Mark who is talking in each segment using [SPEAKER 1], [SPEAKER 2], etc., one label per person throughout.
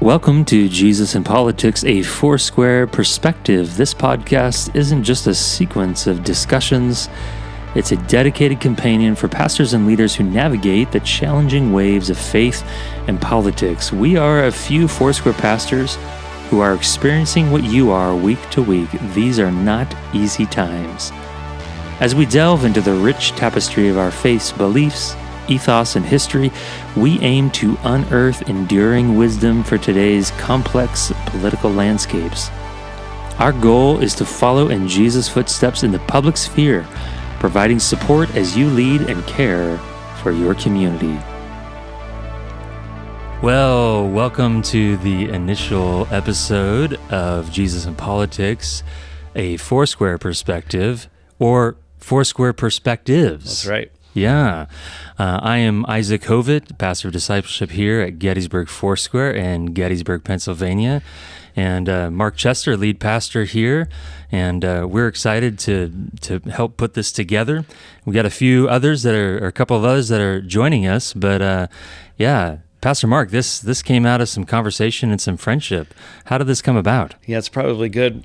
[SPEAKER 1] Welcome to Jesus in Politics, a Foursquare Perspective. This podcast isn't just a sequence of discussions. It's a dedicated companion for pastors and leaders who navigate the challenging waves of faith and politics. We are a few Foursquare pastors who are experiencing what you are week to week. These are not easy times. As we delve into the rich tapestry of our faith's beliefs, ethos, and history, we aim to unearth enduring wisdom for today's complex political landscapes. Our goal is to follow in Jesus' footsteps in the public sphere, providing support as you lead and care for your community. Well, welcome to the initial episode of Jesus in Politics, a Foursquare Perspective, or Foursquare Perspectives.
[SPEAKER 2] That's right.
[SPEAKER 1] Yeah. I am Isaac Hovitt, pastor of discipleship here at Gettysburg Foursquare in Gettysburg, Pennsylvania, and Mark Chester, lead pastor here, and we're excited to help put this together. We got a few others or a couple of others that are joining us, but yeah. Pastor Mark, this came out of some conversation and some friendship. How did this come about?
[SPEAKER 2] Yeah, it's probably good.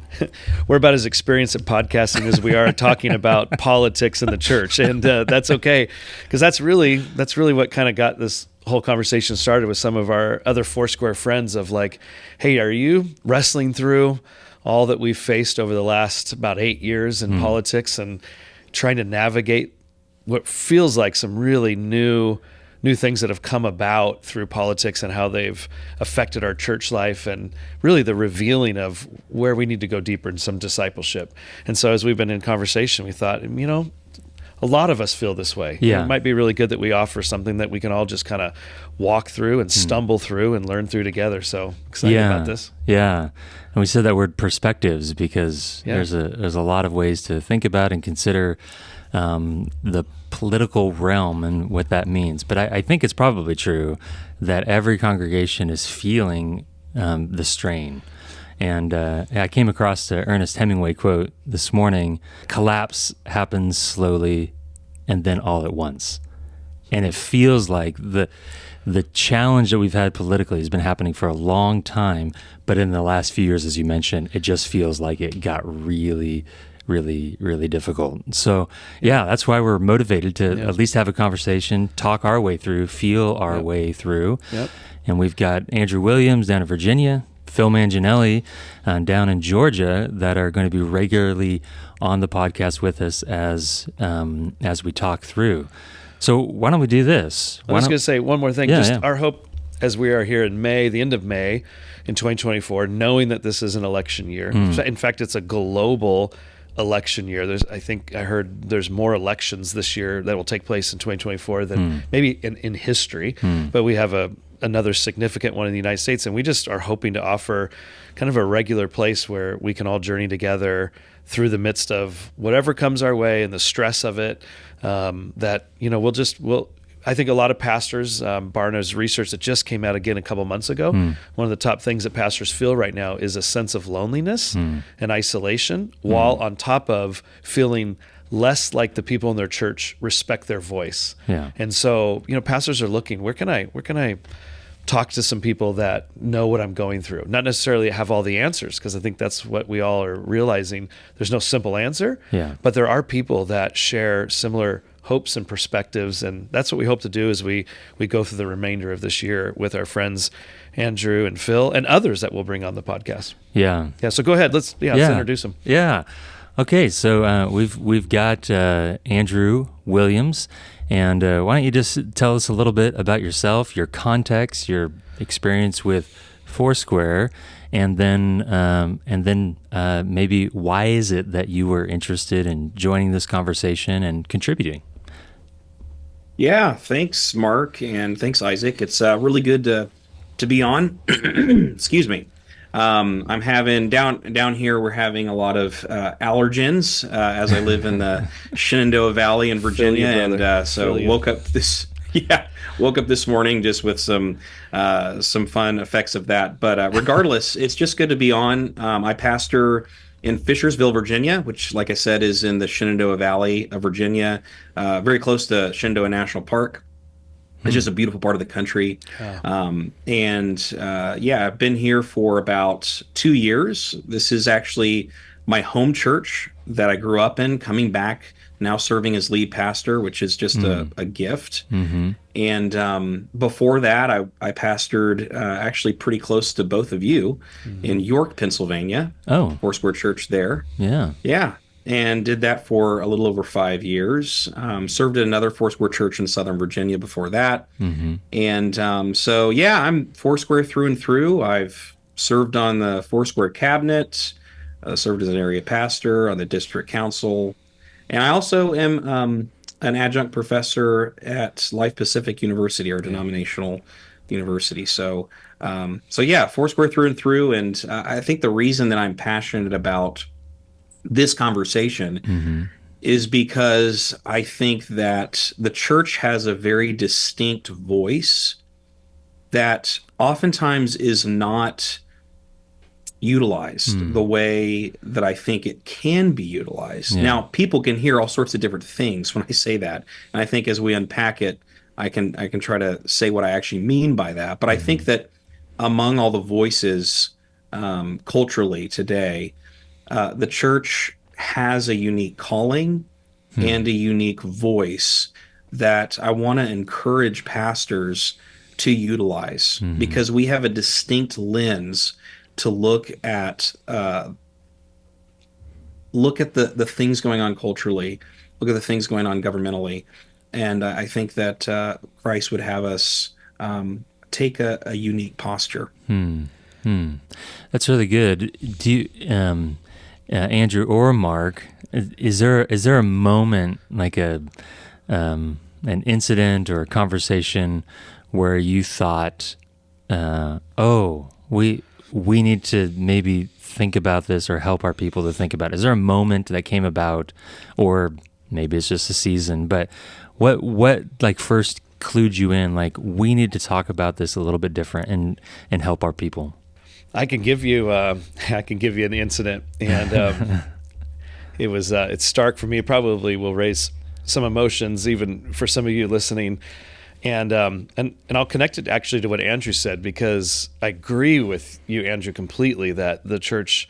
[SPEAKER 2] We're about as experienced at podcasting as we are talking about politics in the church, and that's okay, because that's really what kind of got this whole conversation started with some of our other Foursquare friends of like, hey, are you wrestling through all that we've faced over the last about 8 years in politics and trying to navigate what feels like some really new things that have come about through politics and how they've affected our church life, and really the revealing of where we need to go deeper in some discipleship. And so as we've been in conversation, we thought, a lot of us feel this way.
[SPEAKER 1] Yeah.
[SPEAKER 2] It might be really good that we offer something that we can all just kind of walk through and stumble through and learn through together. So excited about this.
[SPEAKER 1] Yeah. And we said that word perspectives because there's a lot of ways to think about and consider the political realm and what that means. But I think it's probably true that every congregation is feeling the strain. And I came across the Ernest Hemingway quote this morning: collapse happens slowly and then all at once. And it feels like the challenge that we've had politically has been happening for a long time, but in the last few years, as you mentioned, it just feels like it got really difficult. So yeah, that's why we're motivated to at least have a conversation, talk our way through, feel our way through. Yep. And we've got Andrew Williams down in Virginia, Phil Manginelli down in Georgia that are going to be regularly on the podcast with us as we talk through. So why don't we do this?
[SPEAKER 2] I was going to say one more thing. Our hope as we are here in May, the end of May in 2024, knowing that this is an election year. In fact, it's a global election year. I heard there's more elections this year that will take place in 2024 than maybe in history, but we have another significant one in the United States, and we just are hoping to offer kind of a regular place where we can all journey together through the midst of whatever comes our way and the stress of it, I think a lot of pastors, Barna's research that just came out again a couple months ago, one of the top things that pastors feel right now is a sense of loneliness and isolation, while on top of feeling less like the people in their church respect their voice. Yeah. And so, pastors are looking, where can I talk to some people that know what I'm going through? Not necessarily have all the answers, because I think that's what we all are realizing. There's no simple answer, but there are people that share similar hopes and perspectives, and that's what we hope to do as we go through the remainder of this year with our friends Andrew and Phil and others that we'll bring on the podcast. Yeah. So go ahead. Let's introduce them.
[SPEAKER 1] Yeah. Okay. So we've got Andrew Williams, and why don't you just tell us a little bit about yourself, your context, your experience with Foursquare, and then maybe why is it that you were interested in joining this conversation and contributing?
[SPEAKER 3] Yeah, thanks, Mark, and thanks, Isaac. It's really good to be on. Excuse me. I'm having down here. We're having a lot of allergens as I live in the Shenandoah Valley in Virginia, and so woke up this morning just with some fun effects of that. But regardless, it's just good to be on. I pastor in Fishersville, Virginia, which, like I said, is in the Shenandoah Valley of Virginia, very close to Shenandoah National Park. It's just a beautiful part of the country. I've been here for about 2 years. This is actually my home church that I grew up in, coming back now serving as lead pastor, which is just a gift. And before that, I pastored actually pretty close to both of you in York, Pennsylvania.
[SPEAKER 1] Oh,
[SPEAKER 3] Foursquare Church there.
[SPEAKER 1] yeah.
[SPEAKER 3] Yeah. And did that for a little over 5 years. Served at another Foursquare church in Southern Virginia before that. And I'm Foursquare through and through. I've served on the Foursquare cabinet, served as an area pastor on the district council. And I also am an adjunct professor at Life Pacific University, our denominational university. Foursquare through and through. And I think the reason that I'm passionate about this conversation is because I think that the church has a very distinct voice that oftentimes is not utilized the way that I think it can be utilized. Now, people can hear all sorts of different things when I say that, and I think as we unpack it, I can try to say what I actually mean by that. But I think that among all the voices culturally today, the church has a unique calling and a unique voice that I want to encourage pastors to utilize because we have a distinct lens to look at the things going on culturally, look at the things going on governmentally, and I think that Christ would have us take a unique posture.
[SPEAKER 1] That's really good. Do you, Andrew or Mark, is there a moment, like an incident or a conversation where you thought, we need to maybe think about this or help our people to think about it? Is there a moment that came about, or maybe it's just a season, but what like first clued you in, like, we need to talk about this a little bit different and help our people?
[SPEAKER 2] I can give you an incident, and it's stark for me. It probably will raise some emotions even for some of you listening. And I'll connect it actually to what Andrew said, because I agree with you, Andrew, completely that the church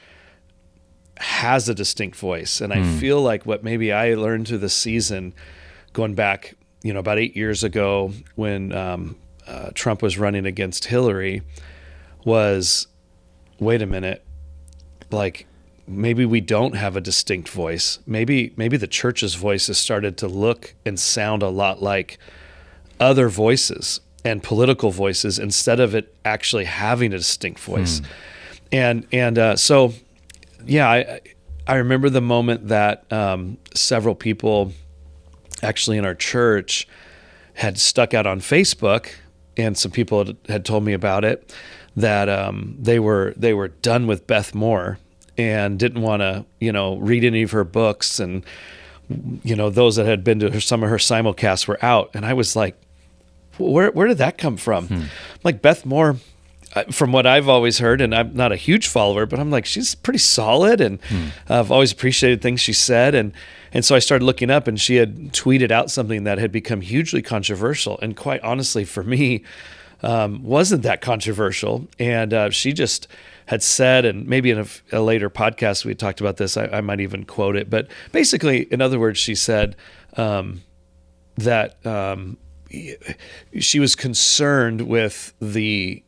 [SPEAKER 2] has a distinct voice. And I feel like what maybe I learned through the season, going back, about 8 years ago when Trump was running against Hillary, was, wait a minute, like, maybe we don't have a distinct voice. Maybe the church's voice has started to look and sound a lot like other voices and political voices instead of it actually having a distinct voice. I remember the moment that several people actually in our church had stuck out on Facebook, and some people had told me about it, that they were done with Beth Moore and didn't want to read any of her books, and those that had been to some of her simulcasts were out. And I was like, where did that come from? Like, Beth Moore, from what I've always heard, and I'm not a huge follower, but I'm like, she's pretty solid, and I've always appreciated things she said. And so I started looking up, and she had tweeted out something that had become hugely controversial. And quite honestly, for me, wasn't that controversial. And she just had said, and maybe in a later podcast we talked about this, I might even quote it, but basically, in other words, she said that she was concerned with the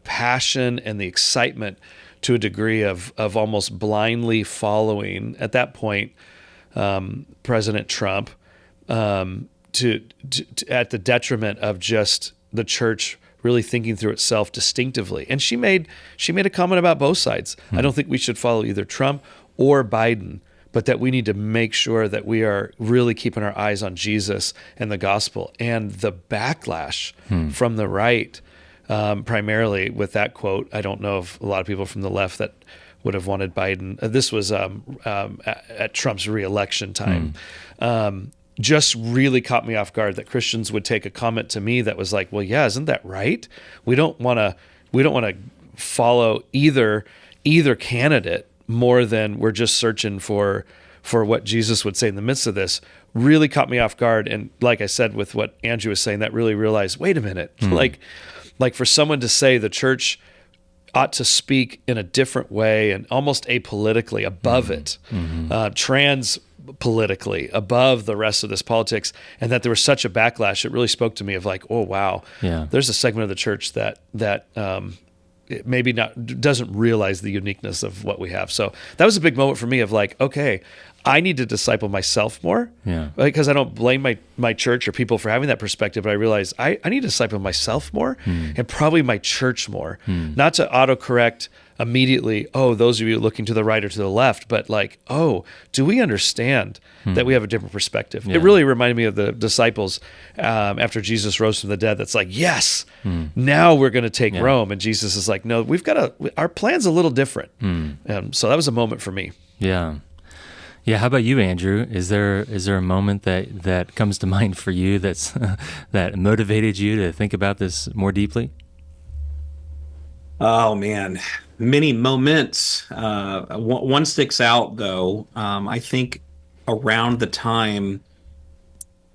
[SPEAKER 2] passion and the excitement to a degree of almost blindly following, at that point, President Trump, to at the detriment of just the church really thinking through itself distinctively. And she made a comment about both sides. I don't think we should follow either Trump or Biden, but that we need to make sure that we are really keeping our eyes on Jesus and the gospel. And the backlash from the right, primarily with that quote, I don't know of a lot of people from the left that would have wanted Biden. This was at Trump's re-election time. Just really caught me off guard that Christians would take a comment to me that was like, well, yeah, isn't that right? We don't want to follow either candidate more than we're just searching for what Jesus would say in the midst of this. really caught me off guard. And like I said, with what Andrew was saying, that really realized, wait a minute, like for someone to say the church ought to speak in a different way and almost apolitically above it, trans politically above the rest of this politics, and that there was such a backlash, it really spoke to me of like, oh wow, there's a segment of the church that it maybe not doesn't realize the uniqueness of what we have. So that was a big moment for me of like, okay, I need to disciple myself more, because I don't blame my church or people for having that perspective, but I realize I need to disciple myself more and probably my church more, not to autocorrect immediately, oh, those of you looking to the right or to the left, but like, oh, do we understand that we have a different perspective? It really reminded me of the disciples after Jesus rose from the dead. That's like, yes, now we're going to take Rome. And Jesus is like, no, our plan's a little different. So that was a moment for me.
[SPEAKER 1] Yeah. Yeah. How about you, Andrew? Is there a moment that comes to mind for you that's that motivated you to think about this more deeply?
[SPEAKER 3] Oh man, many moments. One sticks out though. I think around the time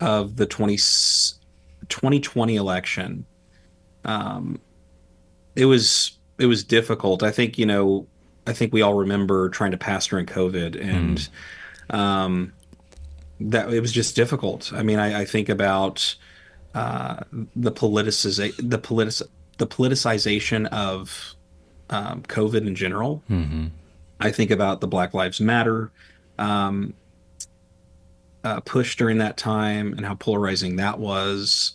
[SPEAKER 3] of the 2020 election, it was difficult. I think, I think we all remember trying to pastor in COVID, and that it was just difficult. I mean, I think about the politicization of COVID in general. I think about the Black Lives Matter push during that time and how polarizing that was.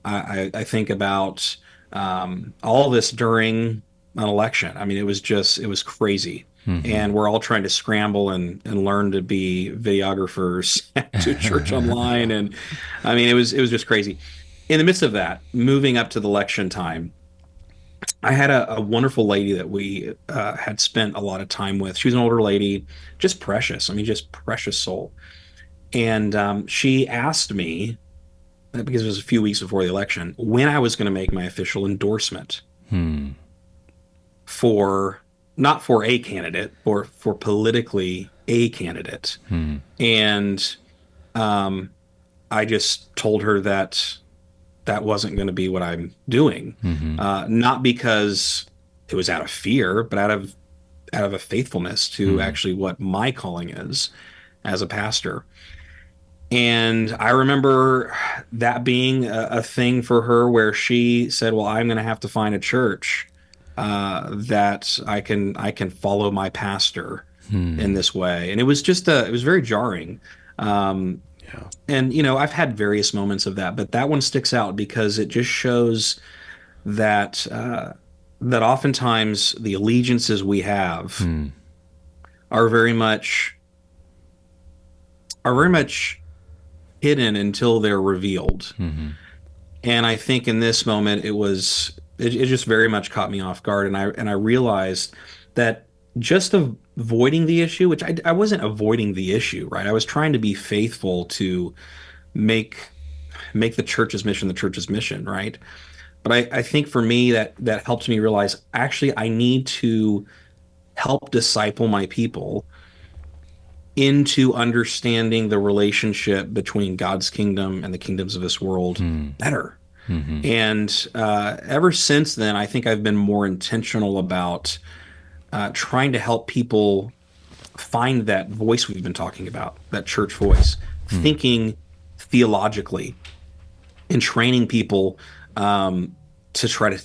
[SPEAKER 3] I think about all this during an election. I mean, it was crazy. And we're all trying to scramble and learn to be videographers to church online. And I mean, it was just crazy. In the midst of that, moving up to the election time, I had a wonderful lady that we had spent a lot of time with. She was an older lady, just precious. I mean, just precious soul. And she asked me, because it was a few weeks before the election, when I was going to make my official endorsement not for a candidate, or for politically a candidate. And I just told her that wasn't going to be what I'm doing. Not because it was out of fear, but out of a faithfulness to actually what my calling is as a pastor. And I remember that being a thing for her, where she said, well, I'm going to have to find a church that I can follow my pastor in this way. And it was it was very jarring. And, I've had various moments of that, but that one sticks out because it just shows that oftentimes the allegiances we have are very much hidden until they're revealed. And I think in this moment, it just very much caught me off guard. And I realized that just avoiding the issue, which I wasn't avoiding the issue, right? I was trying to be faithful to make the church's mission, right? But I think for me that helped me realize, actually, I need to help disciple my people into understanding the relationship between God's kingdom and the kingdoms of this world better. And ever since then, I think I've been more intentional about trying to help people find that voice we've been talking about, that church voice, thinking theologically, and training people to try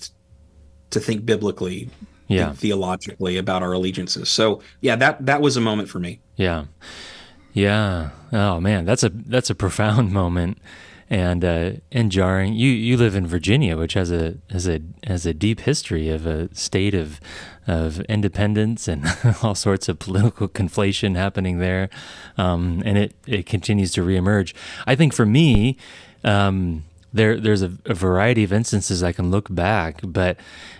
[SPEAKER 3] to think biblically, think theologically about our allegiances. So yeah, that was a moment for me.
[SPEAKER 1] Yeah. Oh man, that's a profound moment. And jarring. You live in Virginia, which has a deep history of a state of independence and all sorts of political conflation happening there, and it continues to reemerge. I think for me, there's a variety of instances I can look back, but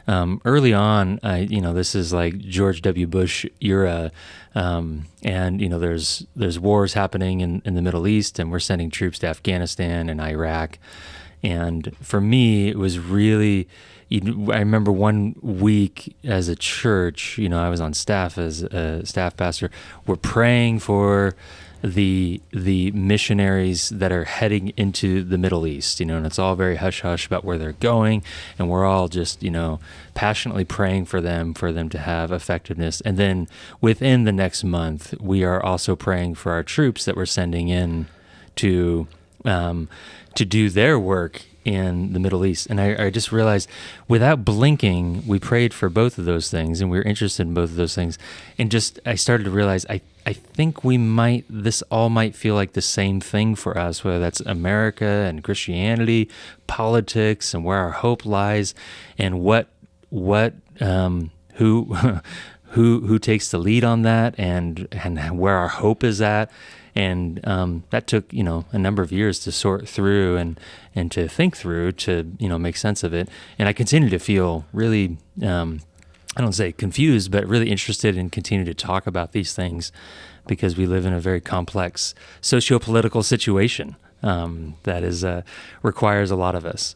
[SPEAKER 1] early on, this is like George W. Bush era, and there's wars happening in the Middle East, and we're sending troops to Afghanistan and Iraq, And for me, it was really, I remember one week as a church, I was on staff as a staff pastor. We're praying for the missionaries that are heading into the Middle East, and it's all very hush hush about where they're going, and we're all just passionately praying for them to have effectiveness. And then within the next month, we are also praying for our troops that we're sending in to do their work in the Middle East. And I just realized, without blinking, we prayed for both of those things, and we were interested in both of those things. And I started to realize, I think this all might feel like the same thing for us, whether that's America and Christianity, politics, and where our hope lies, and who takes the lead on that, and where our hope is at. And that took, a number of years to sort through and to think through, to, make sense of it. And I continue to feel really, I don't say confused, but really interested in continuing to talk about these things, because we live in a very complex socio-political situation that requires a lot of us.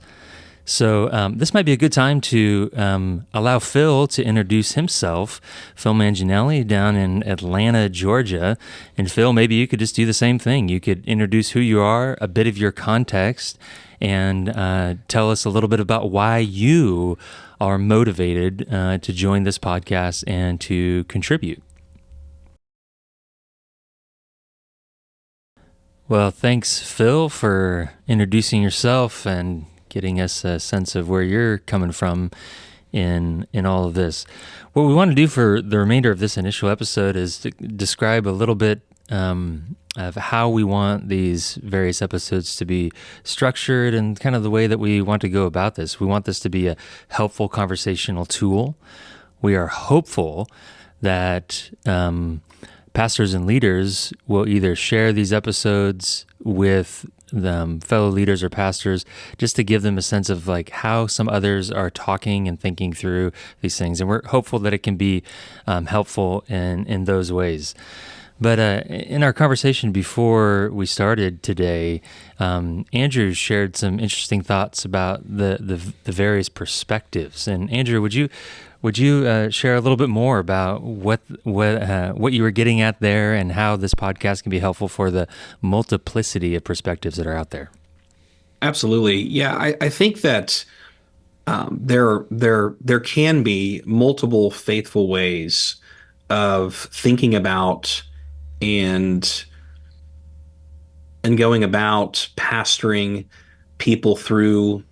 [SPEAKER 1] So this might be a good time to allow Phil to introduce himself. Phil Manginelli down in Atlanta, Georgia. And Phil, maybe you could just do the same thing. You could introduce who you are, a bit of your context, and tell us a little bit about why you are motivated to join this podcast and to contribute. Well, thanks, Phil, for introducing yourself and getting us a sense of where you're coming from in all of this. What we want to do for the remainder of this initial episode is to describe a little bit of how we want these various episodes to be structured, and kind of the way that we want to go about this. We want this to be a helpful conversational tool. We are hopeful that pastors and leaders will either share these episodes with fellow leaders or pastors, just to give them a sense of like how some others are talking and thinking through these things. And we're hopeful that it can be helpful in those ways. But in our conversation before we started today, Andrew shared some interesting thoughts about the various perspectives. And Andrew, would you share a little bit more about what you were getting at there, and how this podcast can be helpful for the multiplicity of perspectives that are out there?
[SPEAKER 3] Absolutely. Yeah, I think that there can be multiple faithful ways of thinking about and going about pastoring people through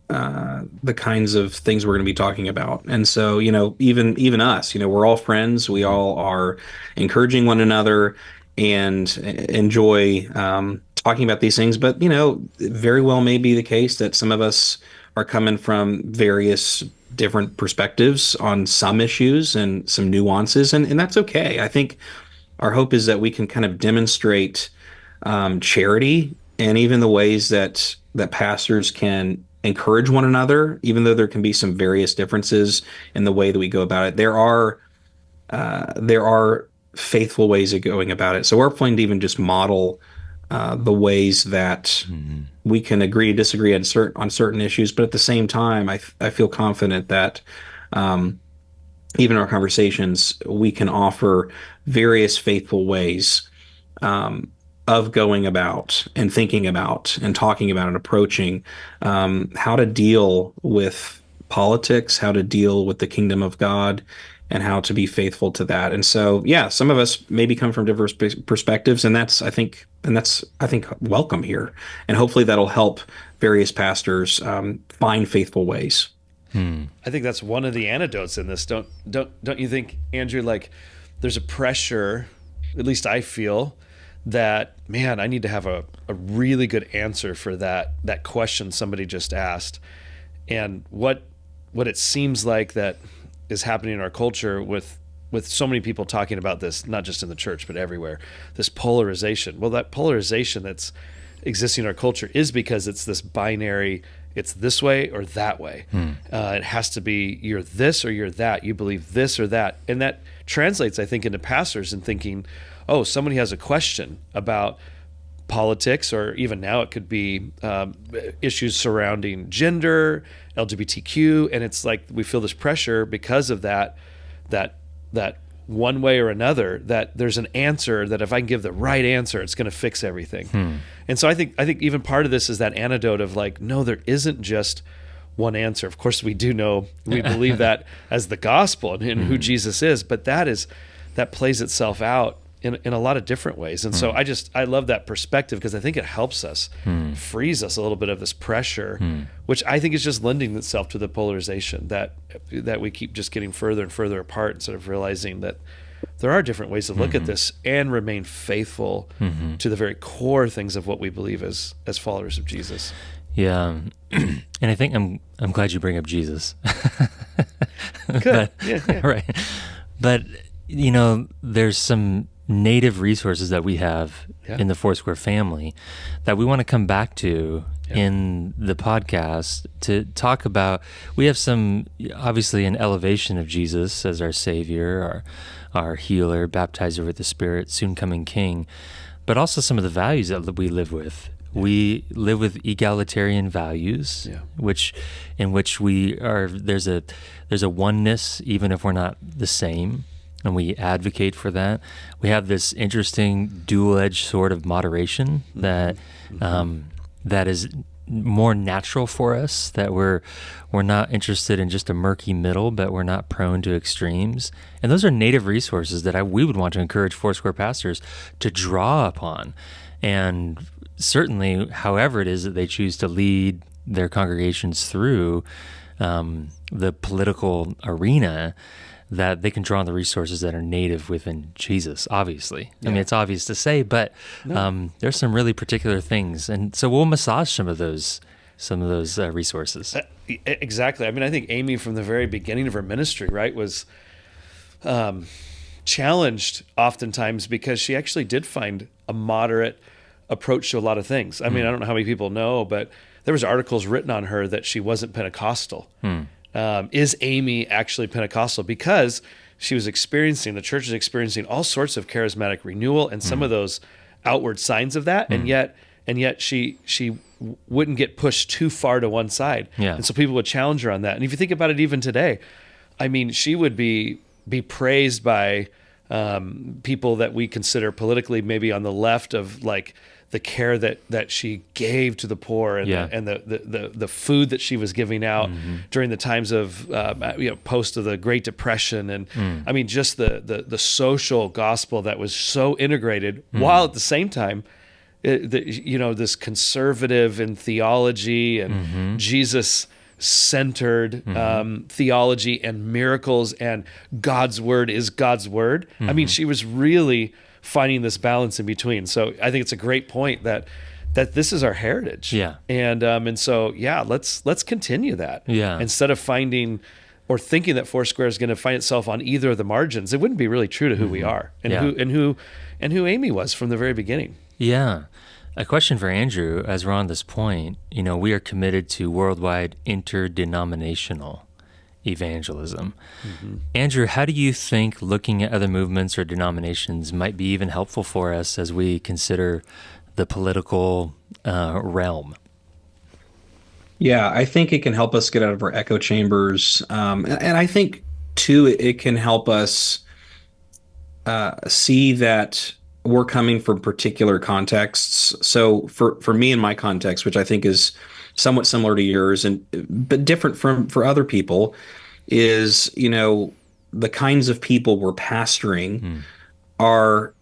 [SPEAKER 3] the kinds of things we're going to be talking about. And so, even us, we're all friends. We all are encouraging one another and enjoy talking about these things. But, very well may be the case that some of us are coming from various different perspectives on some issues and some nuances, and that's okay. I think our hope is that we can kind of demonstrate charity, and even the ways that pastors can encourage one another, even though there can be some various differences in the way that we go about it. There are faithful ways of going about it. So we're planning to even just model the ways that we can agree to disagree on certain issues, but at the same time, I feel confident that even in our conversations, we can offer various faithful ways of going about and thinking about and talking about and approaching how to deal with politics, how to deal with the kingdom of God, and how to be faithful to that. And so, yeah, some of us maybe come from diverse perspectives, and that's I think welcome here. And hopefully that'll help various pastors find faithful ways.
[SPEAKER 2] I think that's one of the antidotes in this. Don't you think, Andrew? Like, there's a pressure, at least I feel, that, man, I need to have a really good answer for that question somebody just asked. And what it seems like that is happening in our culture with so many people talking about this, not just in the church, but everywhere, this polarization. Well, that polarization that's existing in our culture is because it's this binary, it's this way or that way. It has to be, you're this or you're that. You believe this or that. And that translates, I think, into pastors and thinking, oh, somebody has a question about politics, or even now it could be issues surrounding gender, LGBTQ, and it's like we feel this pressure because of that one way or another, that there's an answer that if I can give the right answer, it's going to fix everything. And so I think even part of this is that antidote of like, no, there isn't just one answer. Of course, we do know, we believe that as the gospel and who Jesus is, but that plays itself out in a lot of different ways. And so I love that perspective, because I think it helps us, frees us a little bit of this pressure, which I think is just lending itself to the polarization that we keep just getting further and further apart, instead of realizing that there are different ways to look at this and remain faithful to the very core things of what we believe as followers of Jesus.
[SPEAKER 1] Yeah. And I think I'm glad you bring up Jesus.
[SPEAKER 2] Good.
[SPEAKER 1] Yeah. Right. But, there's some native resources that we have in the Foursquare family that we want to come back to in the podcast to talk about. We have obviously an elevation of Jesus as our Savior, our healer, baptizer with the Spirit, soon coming King, but also some of the values that we live with. We live with egalitarian values, in which we are. There's a oneness, even if we're not the same, and we advocate for that. We have this interesting dual-edged sort of moderation that that is more natural for us. That we're not interested in just a murky middle, but we're not prone to extremes. And those are native resources that we would want to encourage Foursquare pastors to draw upon, and certainly, however it is that they choose to lead their congregations through the political arena, that they can draw on the resources that are native within Jesus, obviously. I mean, it's obvious to say, but there's some really particular things. And so we'll massage some of those resources.
[SPEAKER 2] Exactly. I mean, I think Amy, from the very beginning of her ministry, right, was challenged oftentimes because she actually did find a moderate approach to a lot of things. I mean, I don't know how many people know, but there was articles written on her that she wasn't Pentecostal. Is Amy actually Pentecostal? Because she was the church is experiencing all sorts of charismatic renewal and some of those outward signs of that, and yet she wouldn't get pushed too far to one side. And so people would challenge her on that. And if you think about it, even today, I mean, she would be praised by people that we consider politically maybe on the left of like the care that she gave to the poor and the food that she was giving out during the times of post of the Great Depression, and I mean just the social gospel that was so integrated, while at the same time this conservative in theology and Jesus centered theology and miracles and God's word is God's word. I mean, she was really finding this balance in between. So I think it's a great point that this is our heritage. And so let's continue that. Instead of finding or thinking that Foursquare is going to find itself on either of the margins, it wouldn't be really true to who we are and who Amy was from the very beginning.
[SPEAKER 1] A question for Andrew, as we're on this point. We are committed to worldwide interdenominational evangelism. Andrew, how do you think looking at other movements or denominations might be even helpful for us as we consider the political realm?
[SPEAKER 3] Yeah, I think it can help us get out of our echo chambers. And I think, too, it can help us see that we're coming from particular contexts. So for me in my context, which I think is somewhat similar to yours, but different for other people, is the kinds of people we're pastoring are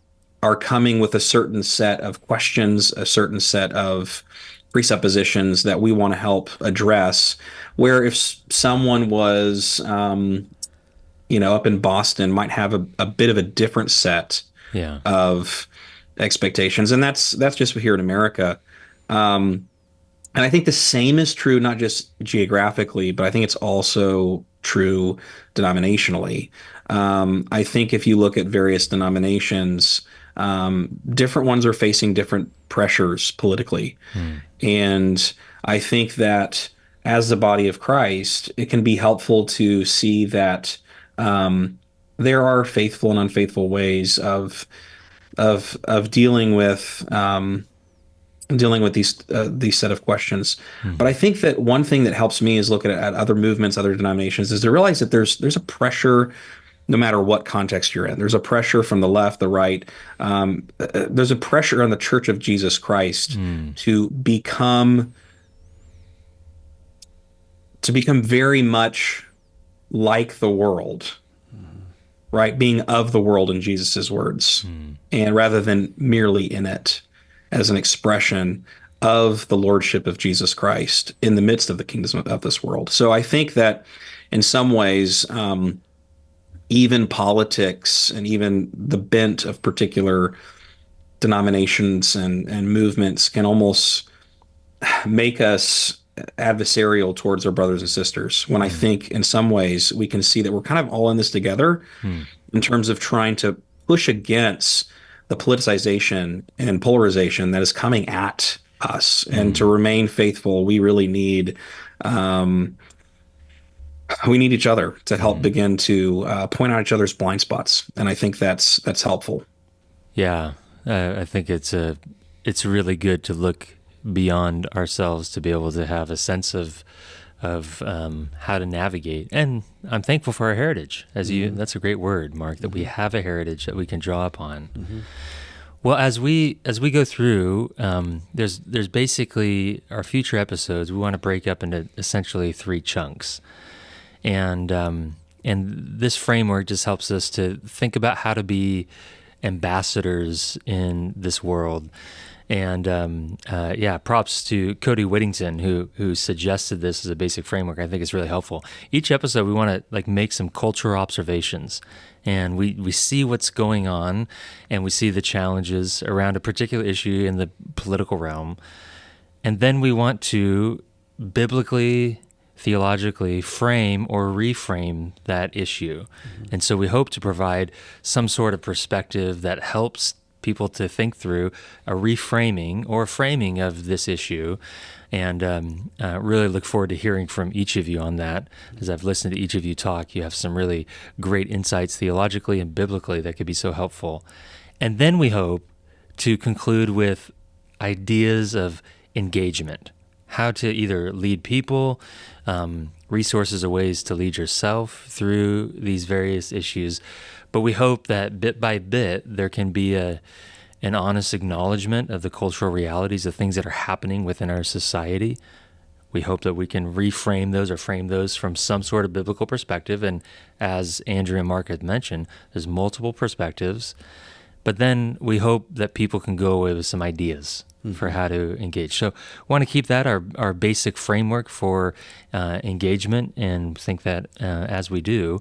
[SPEAKER 3] coming with a certain set of questions, a certain set of presuppositions that we want to help address. Where if someone was up in Boston, might have a bit of a different set of expectations, and that's just here in America. And I think the same is true not just geographically, but I think it's also true denominationally. I think if you look at various denominations, different ones are facing different pressures politically. And I think that as the body of Christ, it can be helpful to see that there are faithful and unfaithful ways of dealing with dealing with these set of questions. But I think that one thing that helps me is look at other movements, other denominations, is to realize that there's a pressure no matter what context you're in. There's a pressure from the left, the right. There's a pressure on the Church of Jesus Christ to become very much like the world, right? Being of the world in Jesus's words, and rather than merely in it as an expression of the lordship of Jesus Christ in the midst of the kingdom of this world. So I think that in some ways, even politics and even the bent of particular denominations and movements can almost make us adversarial towards our brothers and sisters, when I think in some ways we can see that we're kind of all in this together in terms of trying to push against the politicization and polarization that is coming at us. And to remain faithful, we really need each other to help begin to point out each other's blind spots, and I think that's helpful.
[SPEAKER 1] Yeah, I think it's really good to look beyond ourselves to be able to have a sense of how to navigate. And I'm thankful for our heritage, that's a great word, Mark, that we have a heritage that we can draw upon. Well, as we go through, there's basically our future episodes. We want to break up into essentially 3 chunks, and this framework just helps us to think about how to be ambassadors in this world. And props to Cody Whittington who suggested this as a basic framework. I think it's really helpful. Each episode we want to make some cultural observations, and we see what's going on, and we see the challenges around a particular issue in the political realm, and then we want to biblically, theologically frame or reframe that issue. And so we hope to provide some sort of perspective that helps people to think through a reframing or framing of this issue. And really look forward to hearing from each of you on that. As I've listened to each of you talk, you have some really great insights theologically and biblically that could be so helpful. And then we hope to conclude with ideas of engagement, how to either lead people, resources or ways to lead yourself through these various issues. But we hope that bit by bit, there can be an honest acknowledgement of the cultural realities of things that are happening within our society. We hope that we can reframe those or frame those from some sort of biblical perspective. And as Andrew and Mark had mentioned, there's multiple perspectives. But then we hope that people can go away with some ideas for how to engage. So we want to keep that our basic framework for engagement, and think that as we do,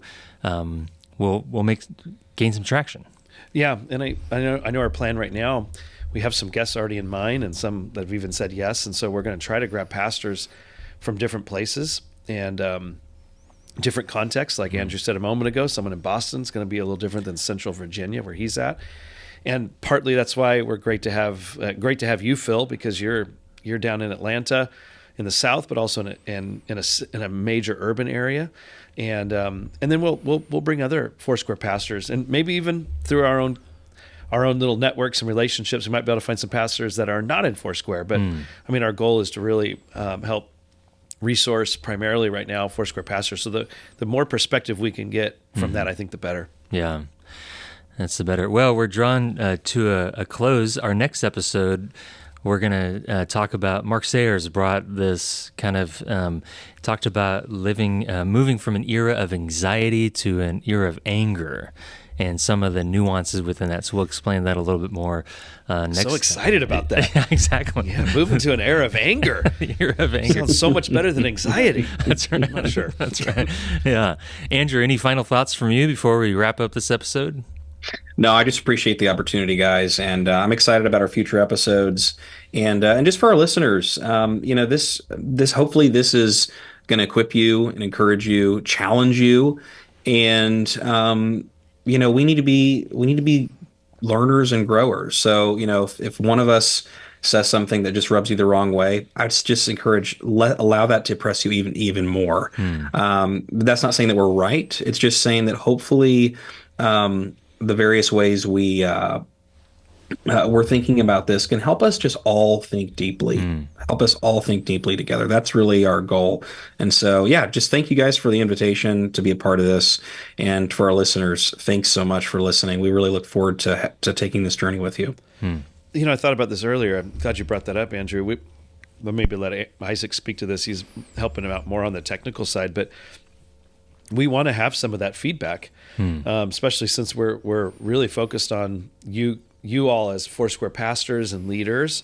[SPEAKER 1] we'll gain some traction.
[SPEAKER 2] Yeah, and I know our plan right now. We have some guests already in mind, and some that have even said yes. And so we're going to try to grab pastors from different places and different contexts. Like Andrew said a moment ago, someone in Boston is going to be a little different than Central Virginia, where he's at. And partly that's why we're great to have you, Phil, because you're down in Atlanta, in the South, but also in a major urban area. And then we'll bring other Foursquare pastors, and maybe even through our own little networks and relationships, we might be able to find some pastors that are not in Foursquare. But I mean, our goal is to really help resource primarily right now Foursquare pastors. So the more perspective we can get from that, I think the better.
[SPEAKER 1] Yeah, that's the better. Well, we're drawn to a close. Our next episode, we're going to talk about, Mark Sayers brought this kind of, talked about moving from an era of anxiety to an era of anger, and some of the nuances within that. So we'll explain that a little bit more next time.
[SPEAKER 2] So excited about that.
[SPEAKER 1] Yeah, exactly.
[SPEAKER 2] Yeah, moving to an era of anger.
[SPEAKER 1] Era of anger.
[SPEAKER 2] Sounds so much better than anxiety.
[SPEAKER 1] That's right.
[SPEAKER 2] I'm not sure.
[SPEAKER 1] That's right. Yeah. Andrew, any final thoughts from you before we wrap up this episode?
[SPEAKER 3] No, I just appreciate the opportunity, guys, and I'm excited about our future episodes, and just for our listeners, this hopefully this is going to equip you and encourage you, challenge you, and we need to be learners and growers. So if one of us says something that just rubs you the wrong way, I'd just encourage allow that to press you even more. That's not saying that we're right. It's just saying that hopefully the various ways we we're thinking about this can help us just all think deeply. Help us all think deeply together. That's really our goal. And so, yeah, just thank you guys for the invitation to be a part of this. And for our listeners, thanks so much for listening. We really look forward to taking this journey with you.
[SPEAKER 2] I thought about this earlier. I'm glad you brought that up, Andrew. But maybe let Isaac speak to this. He's helping him out more on the technical side, but we want to have some of that feedback, especially since we're really focused on you all as Foursquare pastors and leaders.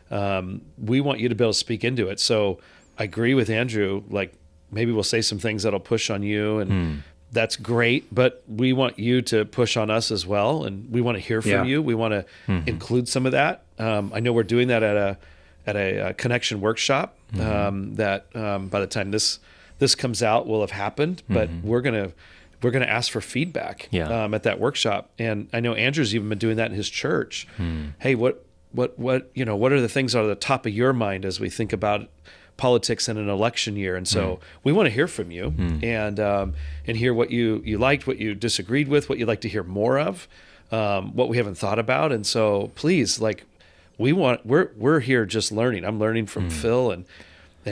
[SPEAKER 2] We want you to be able to speak into it. So I agree with Andrew. Like, maybe we'll say some things that'll push on you, and that's great. But we want you to push on us as well, and we want to hear from you. We want to include some of that. I know we're doing that at a connection workshop that by the time this comes out will have happened. But we're gonna ask for feedback at that workshop. And I know Andrew's even been doing that in his church. Hey, what are the things that are at the top of your mind as we think about politics in an election year? And so we want to hear from you and hear what you liked, what you disagreed with, what you'd like to hear more of, what we haven't thought about. And so please, like, we're here just learning. I'm learning from Phil and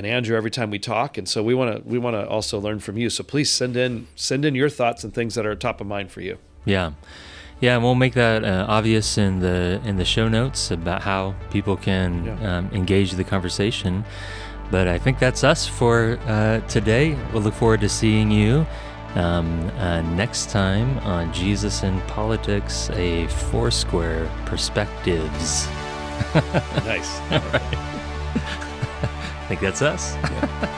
[SPEAKER 2] Andrew every time we talk, and so we want to also learn from you. So please send in your thoughts and things that are top of mind for you.
[SPEAKER 1] Yeah, and we'll make that obvious in the show notes about how people can engage the conversation. But I think that's us for today. We'll look forward to seeing you next time on Jesus in Politics, a Foursquare Perspectives.
[SPEAKER 2] Nice.
[SPEAKER 1] All right. I think that's us. Yeah.